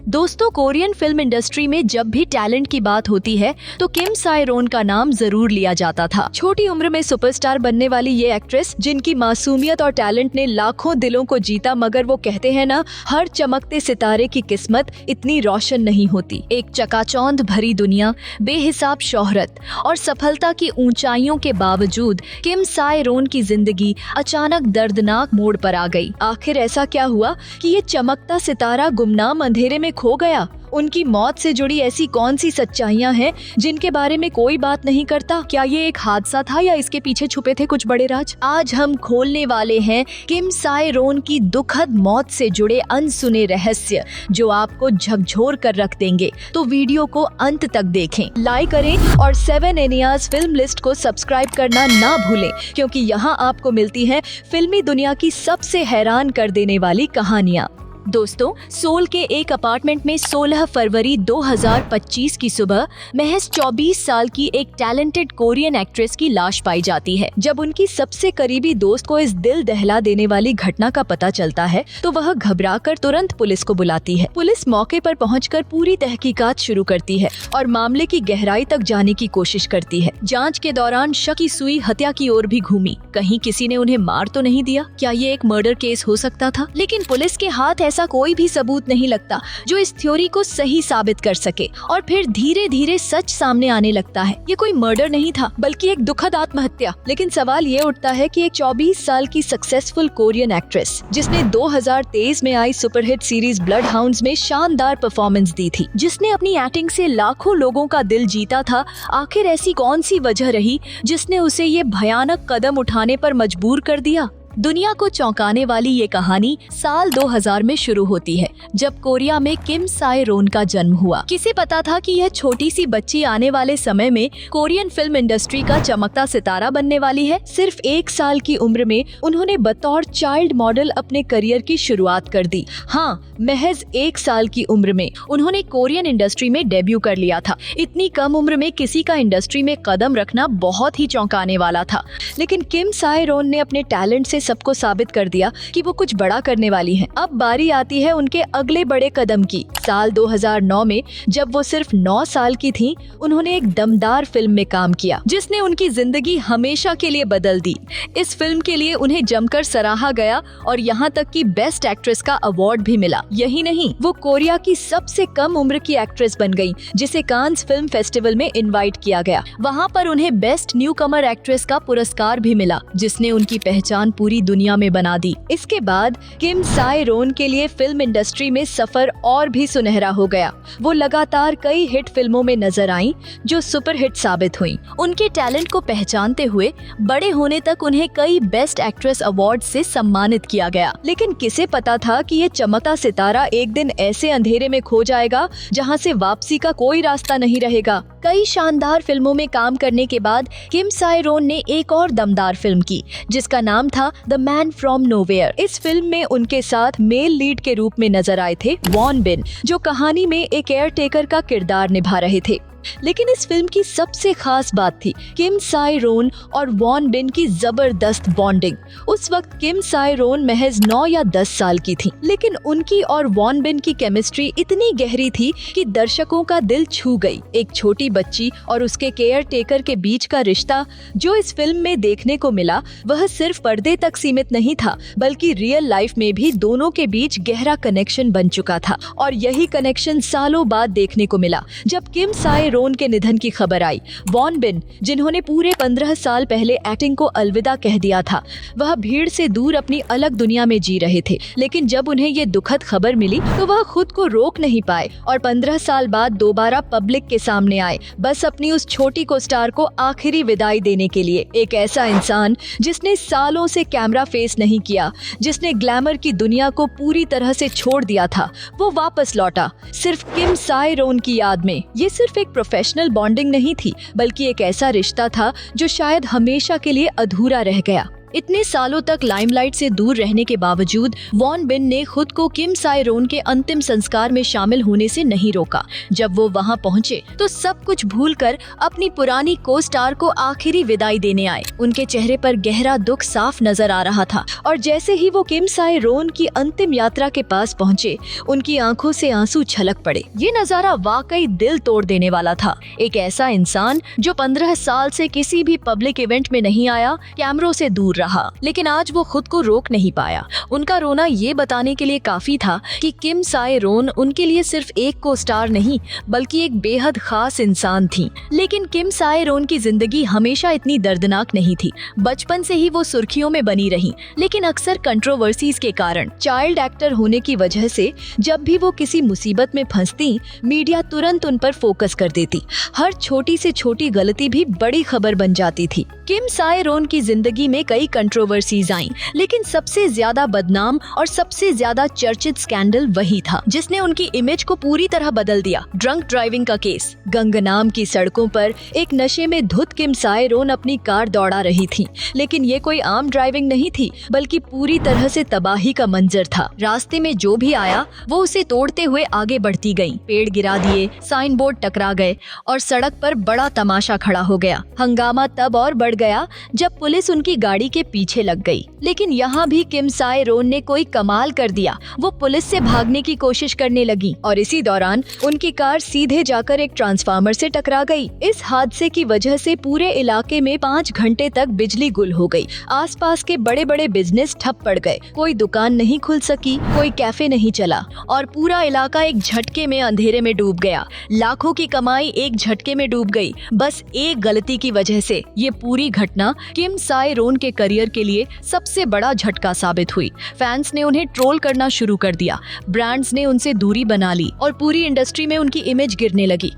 दोस्तों, Korean film industry में जब भी टैलेंट की बात होती है तो किम साय रोन का नाम जरूर लिया जाता था। छोटी उम्र में सुपरस्टार बनने वाली ये एक्ट्रेस, जिनकी मासूमियत और टैलेंट ने लाखों दिलों को जीता, मगर वो कहते हैं ना, हर चमकते सितारे की किस्मत इतनी रोशन नहीं होती। एक चकाचौंध भरी दुनिया, बेहिसाब शोहरत और सफलता की ऊंचाइयों के बावजूद किम साय रोन की जिंदगी अचानक दर्दनाक मोड़ पर आ गई। आखिर ऐसा क्या हुआ कि ये चमकता सितारा गुमनाम अंधेरे में खो गया? उनकी मौत से जुड़ी ऐसी कौन सी सच्चाइयां हैं जिनके बारे में कोई बात नहीं करता? क्या ये एक हादसा था या इसके पीछे छुपे थे कुछ बड़े राज? आज हम खोलने वाले हैं किम साय रोन की दुखद मौत से जुड़े अनसुने रहस्य, जो आपको झकझोर कर रख देंगे। तो वीडियो को अंत तक देखें, लाइक करें और 7 एनियाज फिल्म लिस्ट को सब्सक्राइब करना ना भूलें, क्योंकि यहाँ आपको मिलती है फिल्मी दुनिया की सबसे हैरान कर देने वाली कहानियाँ। दोस्तों, सोल के एक अपार्टमेंट में 16 फरवरी 2025 की सुबह महज 24 साल की एक टैलेंटेड कोरियन एक्ट्रेस की लाश पाई जाती है। जब उनकी सबसे करीबी दोस्त को इस दिल दहला देने वाली घटना का पता चलता है तो वह घबराकर तुरंत पुलिस को बुलाती है। पुलिस मौके पर पहुंचकर पूरी तहकीकात शुरू करती है और मामले की गहराई तक जाने की कोशिश करती है। जांच के दौरान शक की सुई हत्या की ओर भी घूमी। कहीं किसी ने उन्हें मार तो नहीं दिया? क्या ये एक मर्डर केस हो सकता था? लेकिन पुलिस के हाथ ऐसा कोई भी सबूत नहीं लगता जो इस थ्योरी को सही साबित कर सके। और फिर धीरे धीरे सच सामने आने लगता है। ये कोई मर्डर नहीं था, बल्कि एक दुखद आत्महत्या। लेकिन सवाल ये उठता है कि एक 24 साल की सक्सेसफुल कोरियन एक्ट्रेस, जिसने 2023 में आई सुपरहिट सीरीज ब्लड हाउंड्स में शानदार परफॉर्मेंस दी थी, जिसने अपनी एक्टिंग से लाखों लोगों का दिल जीता था, आखिर ऐसी कौन सी वजह रही जिसने उसे ये भयानक कदम उठाने पर मजबूर कर दिया? दुनिया को चौंकाने वाली ये कहानी साल 2000 में शुरू होती है, जब कोरिया में किम साय रोन का जन्म हुआ। किसे पता था कि यह छोटी सी बच्ची आने वाले समय में कोरियन फिल्म इंडस्ट्री का चमकता सितारा बनने वाली है। सिर्फ 1 साल की उम्र में उन्होंने बतौर चाइल्ड मॉडल अपने करियर की शुरुआत कर दी। हाँ, महज 1 साल की उम्र में उन्होंने कोरियन इंडस्ट्री में डेब्यू कर लिया था। इतनी कम उम्र में किसी का इंडस्ट्री में कदम रखना बहुत ही चौंकाने वाला था। लेकिन किम साय रोन ने अपने टैलेंट से सबको साबित कर दिया कि वो कुछ बड़ा करने वाली हैं। अब बारी आती है उनके अगले बड़े कदम की। साल 2009 में जब वो सिर्फ 9 साल की थीं, उन्होंने एक दमदार फिल्म में काम किया, जिसने उनकी जिंदगी हमेशा के लिए बदल दी। इस फिल्म के लिए उन्हें जमकर सराहा गया और यहाँ तक कि बेस्ट एक्ट्रेस का अवार्ड भी मिला। यही नहीं, वो कोरिया की सबसे कम उम्र की एक्ट्रेस बन गई, जिसे कांस फिल्म फेस्टिवल में इनवाइट किया गया। वहाँ पर उन्हें बेस्ट न्यू कमर एक्ट्रेस का पुरस्कार भी मिला, जिसने उनकी पहचान पूरी दुनिया में बना दी। इसके बाद किम साय रोन के लिए फिल्म इंडस्ट्री में सफर और भी सुनहरा हो गया। वो लगातार कई हिट फिल्मों में नजर आईं, जो सुपरहिट साबित हुईं। उनके टैलेंट को पहचानते हुए बड़े होने तक उन्हें कई बेस्ट एक्ट्रेस अवार्ड से सम्मानित किया गया। लेकिन किसे पता था कि ये चमकता सितारा एक दिन ऐसे अंधेरे में खो जाएगा जहां से वापसी का कोई रास्ता नहीं रहेगा। कई शानदार फिल्मों में काम करने के बाद किम साय रोन ने एक और दमदार फिल्म की, जिसका नाम था द मैन फ्रॉम नोवेयर। इस फिल्म में उनके साथ मेल लीड के रूप में नजर आए थे वॉन बिन, जो कहानी में एक केयर टेकर का किरदार निभा रहे थे। लेकिन इस फिल्म की सबसे खास बात थी किम साय रोन और वॉन बिन की जबरदस्त बॉन्डिंग। उस वक्त किम साय रोन महज 9 या 10 साल की थी, लेकिन उनकी और वॉन बिन की केमिस्ट्री इतनी गहरी थी कि दर्शकों का दिल छू गई। एक छोटी बच्ची और उसके केयर टेकर के बीच का रिश्ता जो इस फिल्म में देखने को मिला, वह सिर्फ पर्दे तक सीमित नहीं था, बल्कि रियल लाइफ में भी दोनों के बीच गहरा कनेक्शन बन चुका था। और यही कनेक्शन सालों बाद देखने को मिला जब किम साय रोन के निधन की खबर आई। वॉन बिन, जिन्होंने पूरे 15 साल पहले एक्टिंग को अलविदा कह दिया था, वह भीड़ से दूर अपनी अलग दुनिया में जी रहे थे। लेकिन जब उन्हें ये दुखद खबर मिली तो वह खुद को रोक नहीं पाए और 15 साल बाद दोबारा पब्लिक के सामने आए, बस अपनी उस छोटी को स्टार को आखिरी विदाई देने के लिए। एक ऐसा इंसान जिसने सालों से कैमरा फेस नहीं किया, जिसने ग्लैमर की दुनिया को पूरी तरह से छोड़ दिया था, वो वापस लौटा, सिर्फ किम साय रोन की याद में। ये सिर्फ एक प्रोफेशनल बॉन्डिंग नहीं थी, बल्कि एक ऐसा रिश्ता था जो शायद हमेशा के लिए अधूरा रह गया। इतने सालों तक लाइमलाइट से दूर रहने के बावजूद वॉन बिन ने खुद को किम साए रोन के अंतिम संस्कार में शामिल होने से नहीं रोका। जब वो वहां पहुंचे तो सब कुछ भूलकर अपनी पुरानी को स्टार को आखिरी विदाई देने आए। उनके चेहरे पर गहरा दुख साफ नजर आ रहा था और जैसे ही वो किम साए रोन की अंतिम यात्रा के पास पहुंचे, उनकी आंखों से आंसू छलक पड़े। ये नजारा वाकई दिल तोड़ देने वाला था। एक ऐसा इंसान जो 15 साल से किसी भी पब्लिक इवेंट में नहीं आया, कैमरों से दूर रहा, लेकिन आज वो खुद को रोक नहीं पाया। उनका रोना ये बताने के लिए काफी था कि किम साए रोन उनके लिए सिर्फ एक को स्टार नहीं बल्कि एक बेहद खास इंसान थी। लेकिन किम साए रोन की जिंदगी हमेशा इतनी दर्दनाक नहीं थी। बचपन से ही वो सुर्खियों में बनी रही, लेकिन अक्सर कंट्रोवर्सीज के कारण, चाइल्ड एक्टर होने की वजह से जब भी वो किसी मुसीबत में फंसती, मीडिया तुरंत उन पर फोकस कर देती। हर छोटी से छोटी गलती भी बड़ी खबर बन जाती थी। किम साए रोन की जिंदगी में कई कंट्रोवर्सीज आईं, लेकिन सबसे ज्यादा बदनाम और सबसे ज्यादा चर्चित स्कैंडल वही था जिसने उनकी इमेज को पूरी तरह बदल दिया। ड्रंक ड्राइविंग का केस। गंगनाम की सड़कों पर एक नशे में धुत किम साए रोन अपनी कार दौड़ा रही थी, लेकिन ये कोई आम ड्राइविंग नहीं थी बल्कि पूरी तरह से तबाही का मंजर था। रास्ते में जो भी आया वो उसे तोड़ते हुए आगे बढ़ती गई। पेड़ गिरा दिए, साइन बोर्ड टकरा गए और सड़क पर बड़ा तमाशा खड़ा हो गया। हंगामा तब और बढ़ गया जब पुलिस उनकी गाड़ी के पीछे लग गई, लेकिन यहाँ भी किम साए रोन ने कोई कमाल कर दिया। वो पुलिस से भागने की कोशिश करने लगी और इसी दौरान उनकी कार सीधे जाकर एक ट्रांसफार्मर से टकरा गई। इस हादसे की वजह से पूरे इलाके में 5 घंटे तक बिजली गुल हो गई। आसपास के बड़े बड़े बिजनेस ठप पड़ गए। कोई दुकान नहीं खुल सकी, कोई कैफे नहीं चला और पूरा इलाका एक झटके में अंधेरे में डूब गया। लाखों की कमाई एक झटके में डूब गई, बस एक गलती की वजह से। ये पूरी घटना किम साए रोन के करियर के लिए सबसे बड़ा झटका साबित हुई। फैंस ने उन्हें ट्रोल करना शुरू कर दिया, ब्रांड्स ने उनसे दूरी बना ली और पूरी इंडस्ट्री में उनकी इमेज गिरने लगी।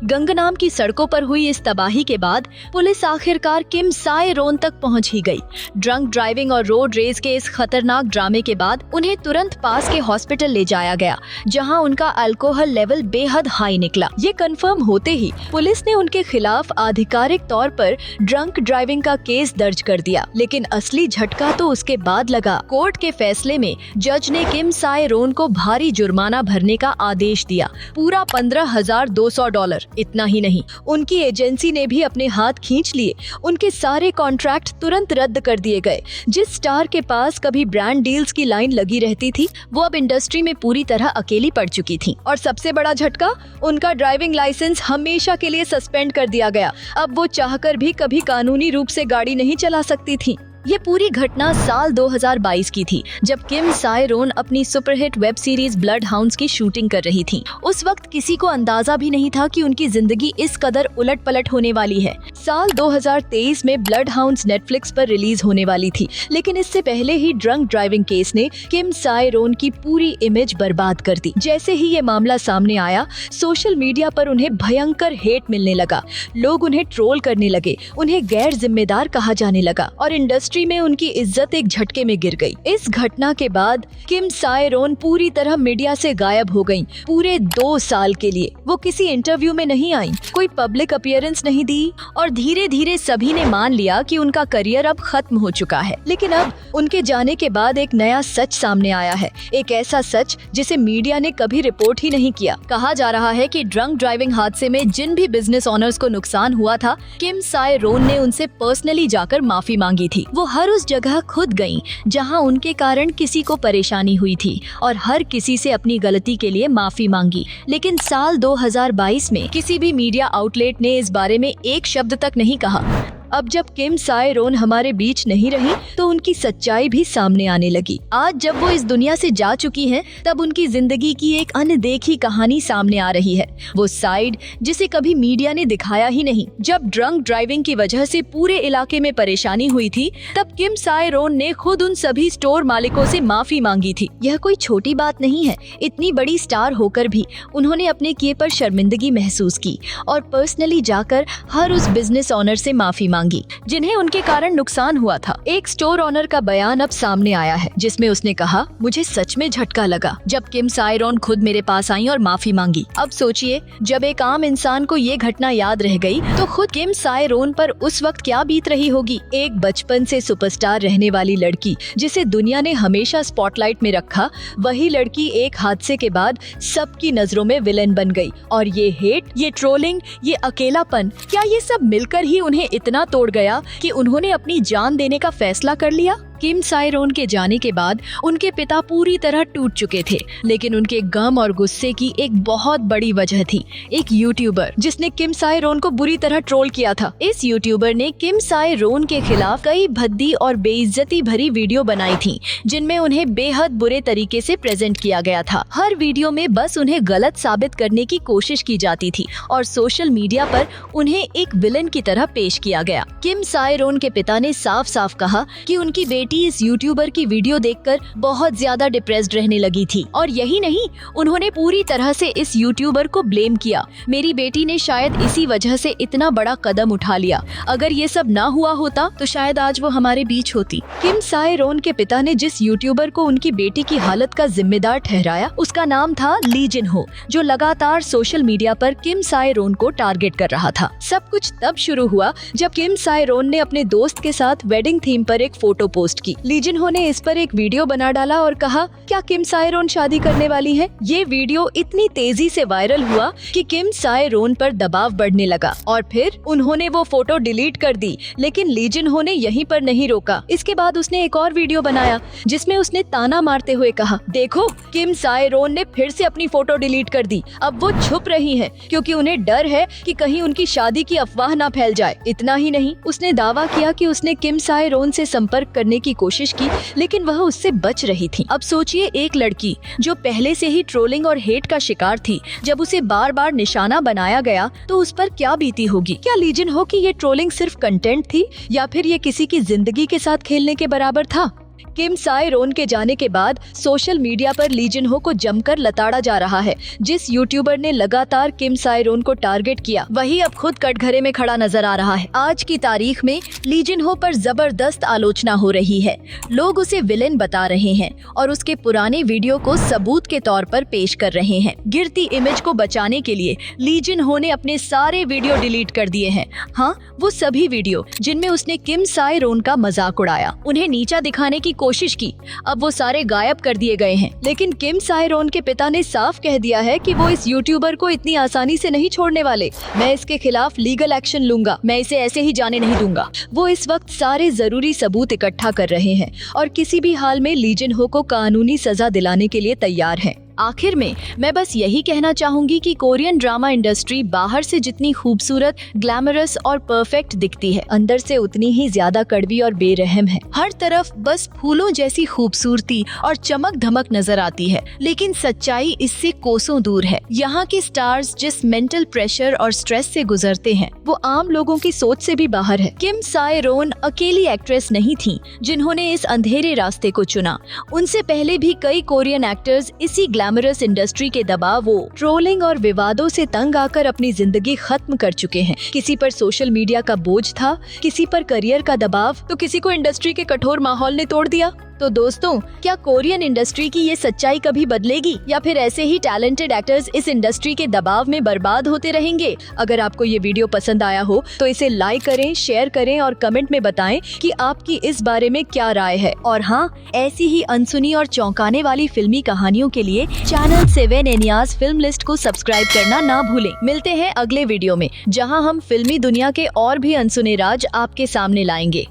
गंगनाम की सड़कों पर हुई इस तबाही के बाद पुलिस आखिरकार किम साए रोन तक पहुंच ही गई। ड्रंक ड्राइविंग और रोड रेस के इस खतरनाक ड्रामे के बाद उन्हें तुरंत पास के हॉस्पिटल ले जाया गया, जहां उनका अल्कोहल लेवल बेहद हाई निकला। ये कंफर्म होते ही पुलिस ने उनके खिलाफ आधिकारिक तौर पर ड्रंक ड्राइविंग का केस दर्ज कर दिया। लेकिन असली झटका तो उसके बाद लगा। कोर्ट के फैसले में जज ने किम साए रोन को भारी जुर्माना भरने का आदेश दिया, पूरा $15,200। इतना ही नहीं, उनकी एजेंसी ने भी अपने हाथ खींच लिए। उनके सारे कॉन्ट्रैक्ट तुरंत रद्द कर दिए गए। जिस स्टार के पास कभी ब्रांड डील्स की लाइन लगी रहती थी, वो अब इंडस्ट्री में पूरी तरह अकेली पड़ चुकी थी। और सबसे बड़ा झटका, उनका ड्राइविंग लाइसेंस हमेशा के लिए सस्पेंड कर दिया गया। अब वो चाहकर भी कभी कानूनी रूप से गाड़ी नहीं चला सकती थी। ये पूरी घटना साल 2022 की थी, जब किम साए रोन अपनी superhit web series blood hounds की शूटिंग कर रही थी। उस वक्त किसी को अंदाजा भी नहीं था कि उनकी जिंदगी इस कदर उलट पलट होने वाली है। साल 2023 में ब्लड हाउंड्स नेटफ्लिक्स पर रिलीज होने वाली थी, लेकिन इससे पहले ही ड्रंक ड्राइविंग केस ने किम साए रोन की पूरी इमेज बर्बाद कर दी। जैसे ही ये मामला सामने आया, सोशल मीडिया पर उन्हें भयंकर हेट मिलने लगा। लोग उन्हें ट्रोल करने लगे, उन्हें गैर जिम्मेदार कहा जाने लगा और इंडस्ट्री में उनकी इज्जत एक झटके में गिर गई। इस घटना के बाद किम साए रोन पूरी तरह मीडिया से गायब हो गईं। पूरे 2 साल के लिए वो किसी इंटरव्यू में नहीं आईं, कोई पब्लिक अपीयरेंस नहीं दी और धीरे धीरे सभी ने मान लिया कि उनका करियर अब खत्म हो चुका है। लेकिन अब उनके जाने के बाद एक नया सच सामने आया है, एक ऐसा सच जिसे मीडिया ने कभी रिपोर्ट ही नहीं किया। कहा जा रहा है कि ड्रंक ड्राइविंग हादसे में जिन भी बिजनेस ओनर्स को नुकसान हुआ था, किम साए रोन ने उनसे पर्सनली जाकर माफी मांगी थी। वो हर उस जगह खुद गईं जहां उनके कारण किसी को परेशानी हुई थी और हर किसी से अपनी गलती के लिए माफी मांगी। लेकिन साल 2022 में किसी भी मीडिया आउटलेट ने इस बारे में एक शब्द तक नहीं कहा। अब जब किम साए रोन हमारे बीच नहीं रही तो उनकी सच्चाई भी सामने आने लगी। आज जब वो इस दुनिया से जा चुकी हैं, तब उनकी जिंदगी की एक अनदेखी कहानी सामने आ रही है। वो साइड जिसे कभी मीडिया ने दिखाया ही नहीं। जब ड्रंक ड्राइविंग की वजह से पूरे इलाके में परेशानी हुई थी, तब किम साए रोन ने खुद उन सभी स्टोर मालिकों से माफी मांगी थी। यह कोई छोटी बात नहीं है। इतनी बड़ी स्टार होकर भी उन्होंने अपने किए पर शर्मिंदगी महसूस की और पर्सनली जाकर हर उस बिजनेस ऑनर से माफी मांगी जिन्हें उनके कारण नुकसान हुआ था। एक स्टोर ओनर का बयान अब सामने आया है जिसमें उसने कहा, मुझे सच में झटका लगा जब किम साय रोन खुद मेरे पास आई और माफी मांगी। अब सोचिए, जब एक आम इंसान को ये घटना याद रह गई तो खुद किम साय रोन पर उस वक्त क्या बीत रही होगी। एक बचपन से सुपरस्टार रहने वाली लड़की जिसे दुनिया ने हमेशा स्पॉटलाइट में रखा, वही लड़की एक हादसे के बाद सबकी नजरों में विलेन बन गई। और ये हेट, ये ट्रोलिंग, ये अकेलापन, क्या ये सब मिलकर ही उन्हें इतना तोड़ गया कि उन्होंने अपनी जान देने का फैसला कर लिया। किम साय रोन के जाने के बाद उनके पिता पूरी तरह टूट चुके थे, लेकिन उनके गम और गुस्से की एक बहुत बड़ी वजह थी एक यूट्यूबर जिसने किम साय रोन को बुरी तरह ट्रोल किया था। इस यूट्यूबर ने किम साय रोन के खिलाफ कई भद्दी और बेइज्जती भरी वीडियो बनाई थी जिनमें उन्हें बेहद बुरे तरीके से प्रेजेंट किया गया था। हर वीडियो में बस उन्हें गलत साबित करने की कोशिश की जाती थी और सोशल मीडिया पर उन्हें एक विलन की तरह पेश किया गया। किम साय रोन के पिता ने साफ साफ कहा कि उनकी बेटी इस यूट्यूबर की वीडियो देखकर बहुत ज्यादा डिप्रेस्ड रहने लगी थी, और यही नहीं, उन्होंने पूरी तरह से इस यूट्यूबर को ब्लेम किया। मेरी बेटी ने शायद इसी वजह से इतना बड़ा कदम उठा लिया, अगर ये सब ना हुआ होता तो शायद आज वो हमारे बीच होती। किम साय रोन के पिता ने जिस यूट्यूबर को उनकी बेटी की हालत का जिम्मेदार ठहराया, उसका नाम था ली जिन हो, जो लगातार सोशल मीडिया पर किम साय रोन को टारगेट कर रहा था। सब कुछ तब शुरू हुआ जब किम साय रोन ने अपने दोस्त के साथ वेडिंग थीम पर एक फोटो पोस्ट की। ली जिन हो ने इस पर एक वीडियो बना डाला और कहा, क्या किम साय रोन शादी करने वाली है? ये वीडियो इतनी तेजी से वायरल हुआ कि किम साय रोन पर दबाव बढ़ने लगा और फिर उन्होंने वो फोटो डिलीट कर दी। लेकिन ली जिन हो ने यहीं पर नहीं रोका। इसके बाद उसने एक और वीडियो बनाया जिसमें उसने ताना मारते हुए कहा, देखो किम साय रोन ने फिर से अपनी फोटो डिलीट कर दी। अब वो छुप रही है क्योंकि उन्हें डर है कि कहीं उनकी शादी की अफवाह ना फैल जाए। इतना ही नहीं, उसने दावा किया कि उसने किम साय रोन से संपर्क करने की कोशिश की, लेकिन वह उससे बच रही थी। अब सोचिए, एक लड़की जो पहले से ही ट्रोलिंग और हेट का शिकार थी, जब उसे बार बार निशाना बनाया गया तो उस पर क्या बीती होगी। क्या ली जिन हो कि ये ट्रोलिंग सिर्फ कंटेंट थी या फिर ये किसी की जिंदगी के साथ खेलने के बराबर था। किम साय रोन के जाने के बाद सोशल मीडिया पर ली जिन हो को जमकर लताड़ा जा रहा है। जिस यूट्यूबर ने लगातार किम साय रोन को टारगेट किया, वही अब खुद कटघरे में खड़ा नजर आ रहा है। आज की तारीख में ली जिन हो पर जबरदस्त आलोचना हो रही है। लोग उसे विलेन बता रहे हैं और उसके पुराने वीडियो को सबूत के तौर पर पेश कर रहे हैं। गिरती इमेज को बचाने के लिए ली जिन हो ने अपने सारे वीडियो डिलीट कर दिए हैं। हाँ, वो सभी वीडियो जिनमें उसने किम साय रोन का मजाक उड़ाया, उन्हें नीचा दिखाने की कोशिश की, अब वो सारे गायब कर दिए गए हैं। लेकिन किम साय रोन के पिता ने साफ कह दिया है कि वो इस यूट्यूबर को इतनी आसानी से नहीं छोड़ने वाले। मैं इसके खिलाफ लीगल एक्शन लूंगा, मैं इसे ऐसे ही जाने नहीं दूंगा। वो इस वक्त सारे जरूरी सबूत इकट्ठा कर रहे हैं और किसी भी हाल में ली जिन हो को कानूनी सजा दिलाने के लिए तैयार है। आखिर में मैं बस यही कहना चाहूंगी कि कोरियन ड्रामा इंडस्ट्री बाहर से जितनी खूबसूरत, ग्लैमरस और परफेक्ट दिखती है, अंदर से उतनी ही ज्यादा कड़वी और बेरहम है। हर तरफ बस फूलों जैसी खूबसूरती और चमक धमक नजर आती है, लेकिन सच्चाई इससे कोसों दूर है। यहाँ के स्टार्स जिस मेंटल प्रेशर और स्ट्रेस से गुजरते हैं, वो आम लोगों की सोच से भी बाहर है। किम साय रोन अकेली एक्ट्रेस नहीं थी जिन्होंने इस अंधेरे रास्ते को चुना। उनसे पहले भी कई कोरियन एक्टर्स इसी ग्लैमरस इंडस्ट्री के दबाव, ट्रोलिंग और विवादों से तंग आकर अपनी जिंदगी खत्म कर चुके हैं। किसी पर सोशल मीडिया का बोझ था, किसी पर करियर का दबाव, तो किसी को इंडस्ट्री के कठोर माहौल ने तोड़ दिया। तो दोस्तों, क्या कोरियन इंडस्ट्री की ये सच्चाई कभी बदलेगी या फिर ऐसे ही टैलेंटेड एक्टर्स इस इंडस्ट्री के दबाव में बर्बाद होते रहेंगे? अगर आपको ये वीडियो पसंद आया हो तो इसे लाइक करें, शेयर करें और कमेंट में बताएं कि आपकी इस बारे में क्या राय है। और हाँ, ऐसी ही अनसुनी और चौंकाने वाली फिल्मी कहानियों के लिए चैनल 7 एनियाज फिल्म लिस्ट को सब्सक्राइब करना ना भूलें। मिलते हैं अगले वीडियो में, जहाँ हम फिल्मी दुनिया के और भी अनसुने राज आपके सामने लाएंगे।